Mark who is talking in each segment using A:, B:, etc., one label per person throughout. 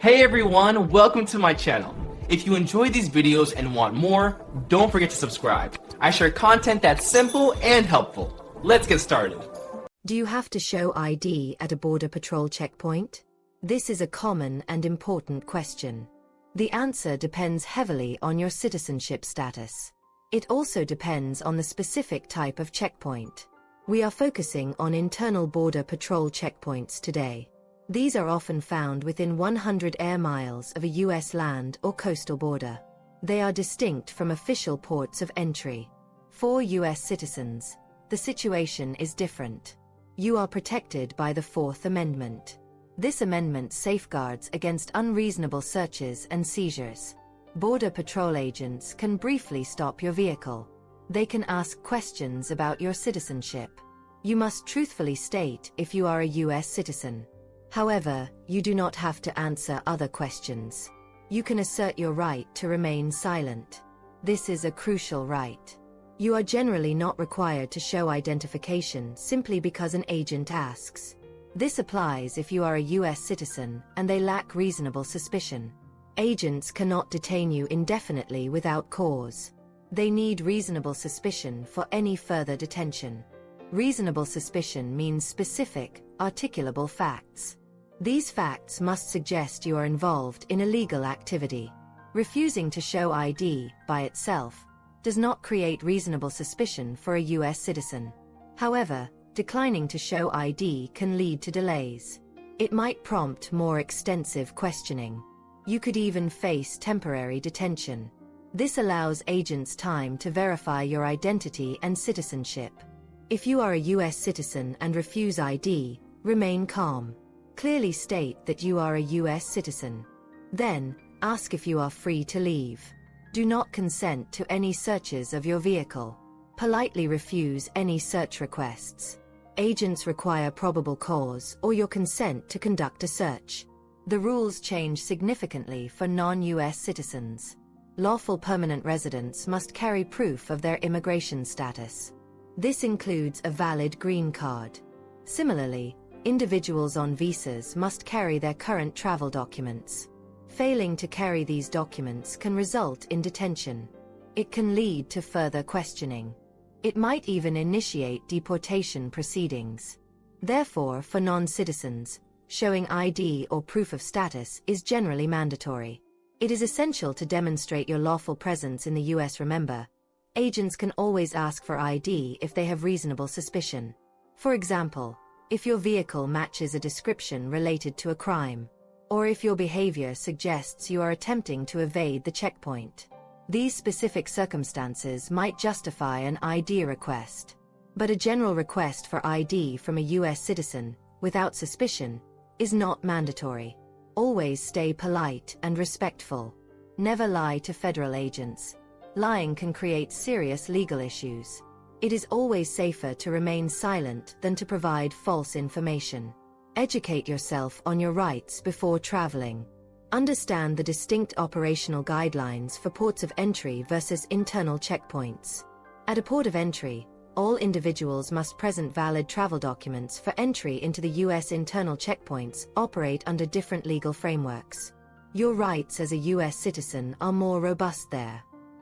A: Hey everyone, welcome to my channel. If you enjoy these videos and want more, don't forget to subscribe. I share content that's simple and helpful. Let's get started.
B: Do you have to show ID at a border patrol checkpoint? This is a common and important question. The answer depends heavily on your citizenship status. It also depends on the specific type of checkpoint. We are focusing on internal border patrol checkpoints today. These are often found within 100 air miles of a U.S. land or coastal border. They are distinct from official ports of entry. For U.S. citizens, the situation is different. You are protected by the Fourth Amendment. This amendment safeguards against unreasonable searches and seizures. Border Patrol agents can briefly stop your vehicle. They can ask questions about your citizenship. You must truthfully state if you are a U.S. citizen. However, you do not have to answer other questions. You can assert your right to remain silent. This is a crucial right. You are generally not required to show identification simply because an agent asks. This applies if you are a U.S. citizen and they lack reasonable suspicion. Agents cannot detain you indefinitely without cause. They need reasonable suspicion for any further detention. Reasonable suspicion means specific, articulable facts. These facts must suggest you are involved in illegal activity. Refusing to show ID, by itself, does not create reasonable suspicion for a U.S. citizen. However, declining to show ID can lead to delays. It might prompt more extensive questioning. You could even face temporary detention. This allows agents time to verify your identity and citizenship. If you are a U.S. citizen and refuse ID, remain calm. Clearly state that you are a U.S. citizen. Then, ask if you are free to leave. Do not consent to any searches of your vehicle. Politely refuse any search requests. Agents require probable cause or your consent to conduct a search. The rules change significantly for non-U.S. citizens. Lawful permanent residents must carry proof of their immigration status. This includes a valid green card. Similarly, individuals on visas must carry their current travel documents. Failing to carry these documents can result in detention. It can lead to further questioning. It might even initiate deportation proceedings. Therefore, for non-citizens, showing ID or proof of status is generally mandatory. It is essential to demonstrate your lawful presence in the U.S. Remember, agents can always ask for ID if they have reasonable suspicion. For example, if your vehicle matches a description related to a crime, or if your behavior suggests you are attempting to evade the checkpoint. These specific circumstances might justify an ID request. But a general request for ID from a U.S. citizen, without suspicion, is not mandatory. Always stay polite and respectful. Never lie to federal agents. Lying can create serious legal issues. It is always safer to remain silent than to provide false information. Educate yourself on your rights before traveling. Understand the distinct operational guidelines for ports of entry versus internal checkpoints. At a port of entry, all individuals must present valid travel documents for entry into the U.S. internal checkpoints operate under different legal frameworks. Your rights as a U.S. citizen are more robust there.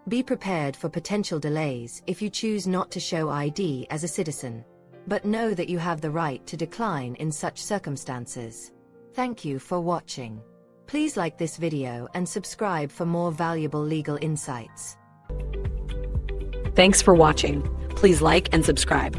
B: Be prepared for potential delays if you choose not to show ID as a citizen. But know that you have the right to decline in such circumstances. Thank you for watching. Please like this video and subscribe for more valuable legal insights.
C: Thanks for watching. Please like and subscribe.